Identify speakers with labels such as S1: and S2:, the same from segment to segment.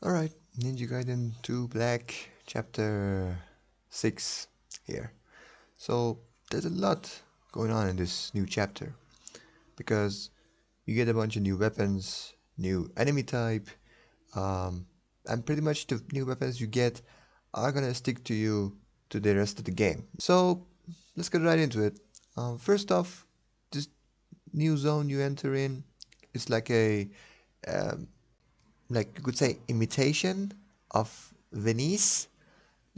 S1: Alright, Ninja Gaiden 2 Black, chapter 6 here. So, there's a lot going on in this new chapter because you get a bunch of new weapons, new enemy type, um, and pretty much the new weapons you get are gonna stick to you to the rest of the game. So, let's get right into it. First off, this new zone you enter in is like a um, like you could say imitation of Venice,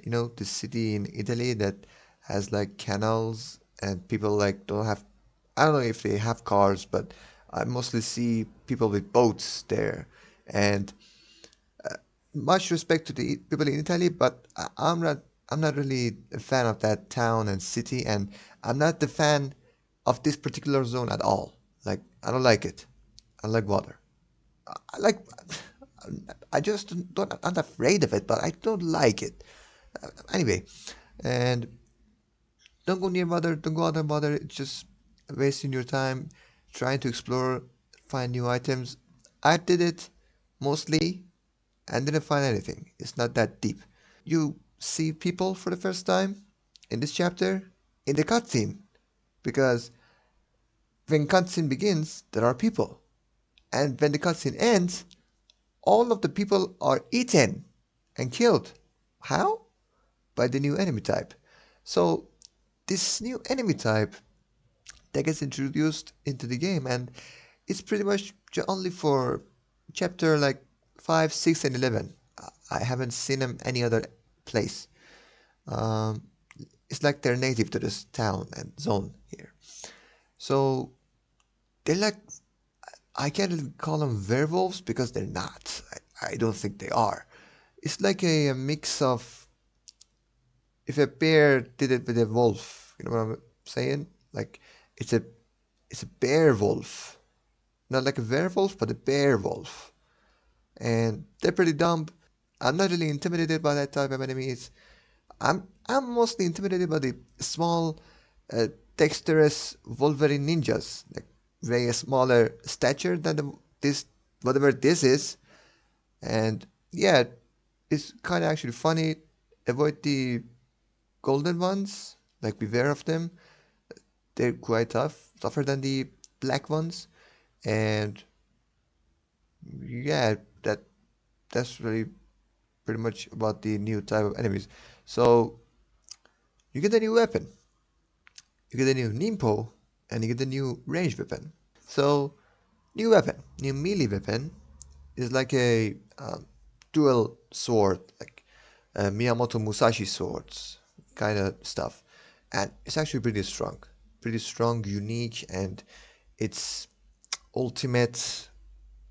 S1: the city in Italy that has like canals and people like don't have, I don't know if they have cars, but I mostly see people with boats there. And much respect to the people in Italy, but I'm not really a fan of that town and city, and I'm not the fan of this particular zone at all. Like I don't like it. I like water. I like. I just don't. I'm not afraid of it, but I don't like it. Anyway, and don't go near water. Don't go out on water. It's just wasting your time trying to explore, find new items. I did it mostly and didn't find anything. It's not that deep. You see people for the first time in this chapter in the cutscene because when cutscene begins, there are people, and when the cutscene ends, all of the people are eaten and killed. How? By the new enemy type. So this new enemy type that gets introduced into the game, and it's pretty much only for chapter like 5, 6, and 11. I haven't seen them any other place. Um, it's like they're native to this town and zone here. So they're like, I can't really call them werewolves because they're not. I don't think they are. It's like a mix of if a bear did it with a wolf. You know what I'm saying? Like it's a it's a bear wolf, not like a werewolf, but a bear wolf. And they're pretty dumb. I'm not really intimidated by that type of enemies. I'm mostly intimidated by the small, uh, dexterous Wolverine ninjas, like way smaller stature than this whatever this is. And yeah, it's kind of actually funny. Avoid the golden ones, like beware of them. They're quite tough, tougher than the black ones. And yeah, that's really pretty much about the new type of enemies. So you get a new weapon, you get a new Nimpo, and you get a new range weapon. So new weapon, new melee weapon is like a dual sword, like Miyamoto Musashi swords kind of stuff, and it's actually pretty strong, unique, and its ultimate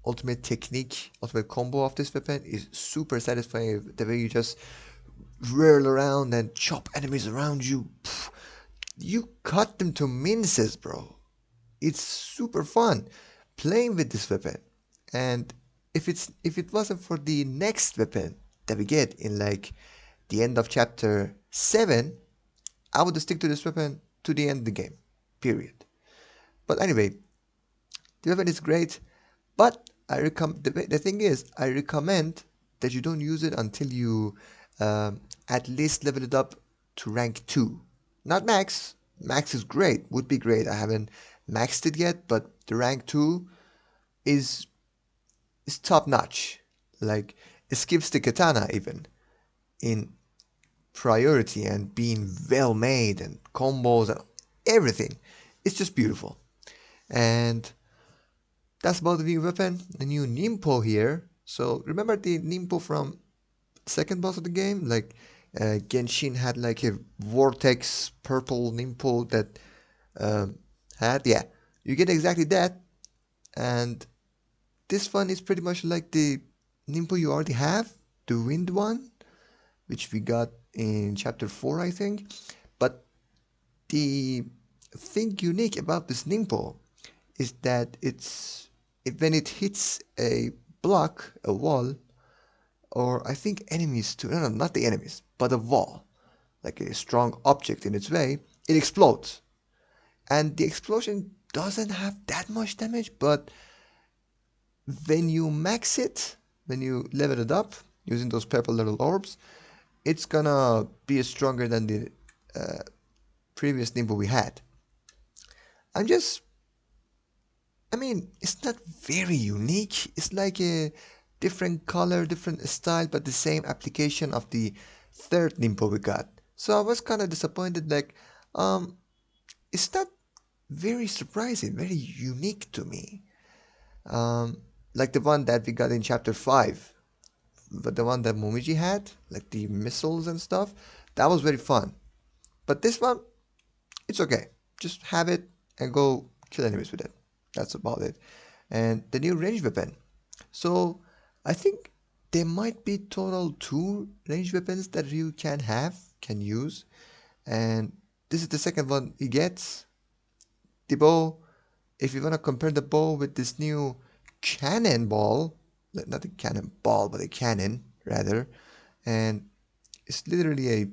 S1: ultimate technique, ultimate combo of this weapon is super satisfying. The way you just whirl around and chop enemies around you. Pff, you cut them to minces, bro. It's super fun playing with this weapon. And if it wasn't for the next weapon that we get in like the end of chapter 7, I would stick to this weapon to the end of the game. Period. But anyway, the weapon is great, but the thing is, I recommend that you don't use it until you at least level it up to rank 2. Not max. Max is great, would be great. I haven't maxed it yet, but the rank 2 is is top notch. Like it skips the katana even in priority and being well made and combos and everything. It's just beautiful. And that's about the new weapon, the new Nimpo here. So remember the Nimpo from second boss of the game? Like Genshin had like a vortex purple Nimpo that um, had, yeah. You get exactly that, and this one is pretty much like the Nimpo you already have, the wind one, which we got in chapter 4, I think. But the thing unique about this Nimpo is that when it hits a block, a wall, or I think enemies too. No, no, not the enemies, but a wall, like a strong object in its way, it explodes. And the explosion doesn't have that much damage, but when you max it, when you level it up using those purple little orbs, it's gonna be stronger than the uh, previous nimble we had. I'm just, I mean, it's not very unique. It's like a different color, different style, but the same application of the third nimble we got. So I was kind of disappointed. Like, um, it's not very surprising, very unique to me. Um, like the one that we got in chapter 5, but the one that Momiji had, like the missiles and stuff, that was very fun. But this one, it's okay. Just have it and go kill enemies with it. That's about it. And the new range weapon. So I think there might be total two range weapons that you can use. And this is the second one he gets. The bow, if you want to compare the bow with this new cannonball, not a cannonball, but a cannon rather, and it's literally a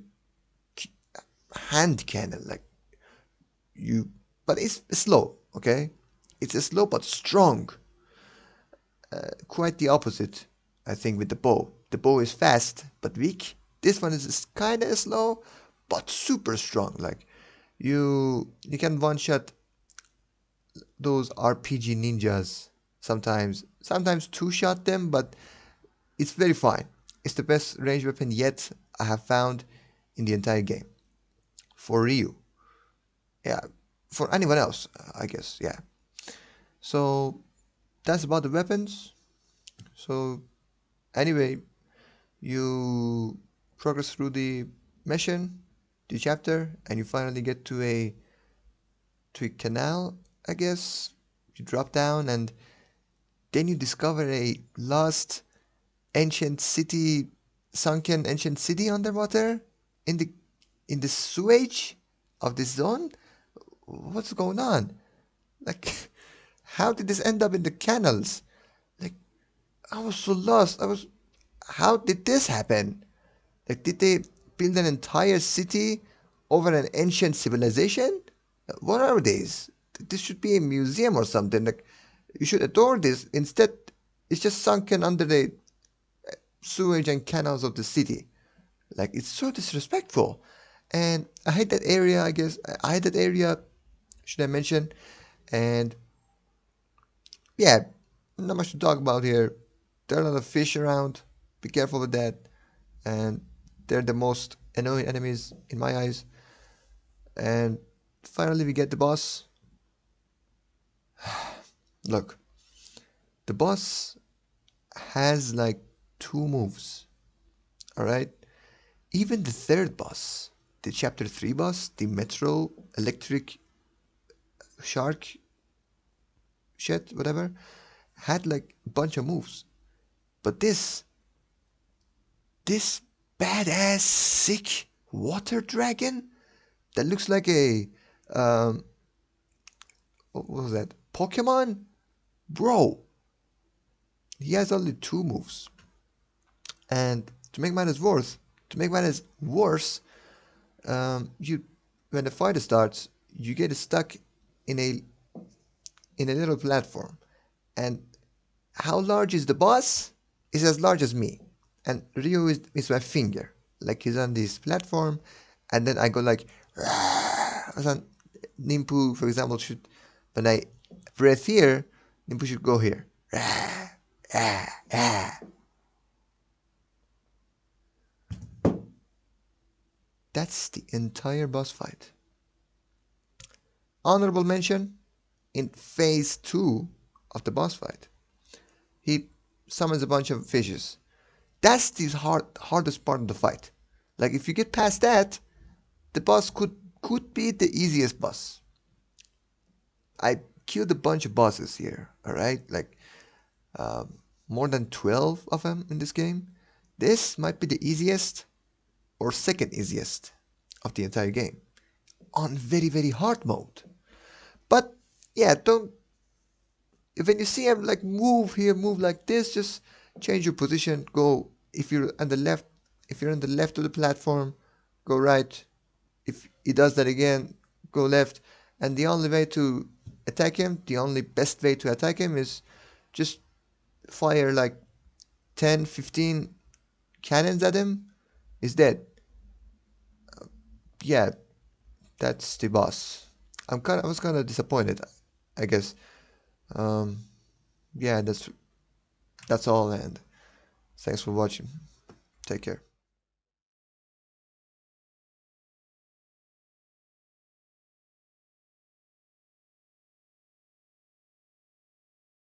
S1: hand cannon, like you, but it's slow, okay? It's slow but strong. Quite the opposite, I think, with the bow. The bow is fast but weak. This one is kind of slow but super strong. Like you can one shot those RPG ninjas sometimes. Sometimes two shot them, but it's very fine. It's the best range weapon yet I have found in the entire game. For Ryu. Yeah. For anyone else, I guess. Yeah. So that's about the weapons. So anyway, you progress through the mission, the chapter, and you finally get to a canal, I guess. You drop down and then you discover a lost ancient city, sunken ancient city underwater in the sewage of this zone. What's going on? Like, how did this end up in the canals? Like, I was so lost. How did this happen? Like, did they build an entire city over an ancient civilization? What are these? This should be a museum or something. Like, you should adore this. Instead, it's just sunken under the sewage and canals of the city. Like, it's so disrespectful. And I hate that area, I guess. I hate that area, should I mention? And yeah, not much to talk about here. There are a lot of fish around. Be careful with that. And they're the most annoying enemies in my eyes. And finally, we get the boss. Look, the boss has like two moves. All right. Even the third boss, the chapter 3 boss, the Metro Electric Shark shit, whatever, had like a bunch of moves. But this badass sick water dragon that looks like a um what was that? Pokemon? Bro, he has only two moves. And to make matters worse, you when the fight starts, you get stuck in a little platform. And how large is the boss? Is as large as me. And Ryu is my finger. Like he's on this platform, and then I go like, Nimpu, for example, should when I breathe here, Nimpu should go here. That's the entire boss fight. Honorable mention in phase 2 of the boss fight. He summons a bunch of fishes. That's the hardest part of the fight. Like if you get past that, the boss could be the easiest boss. I killed a bunch of bosses here, alright? Like more than 12 of them in this game. This might be the easiest or second easiest of the entire game on very, very hard mode. But yeah, don't, when you see him like move here, move like this, just change your position. Go, if you're on the left, if you're on the left of the platform, go right. If he does that again, go left. And the only way to attack him, the only best way to attack him is just fire like 10, 15 cannons at him, he's dead. Yeah, that's the boss. I was kind of disappointed, I guess. Um, yeah, that's all, and thanks for watching. Take care.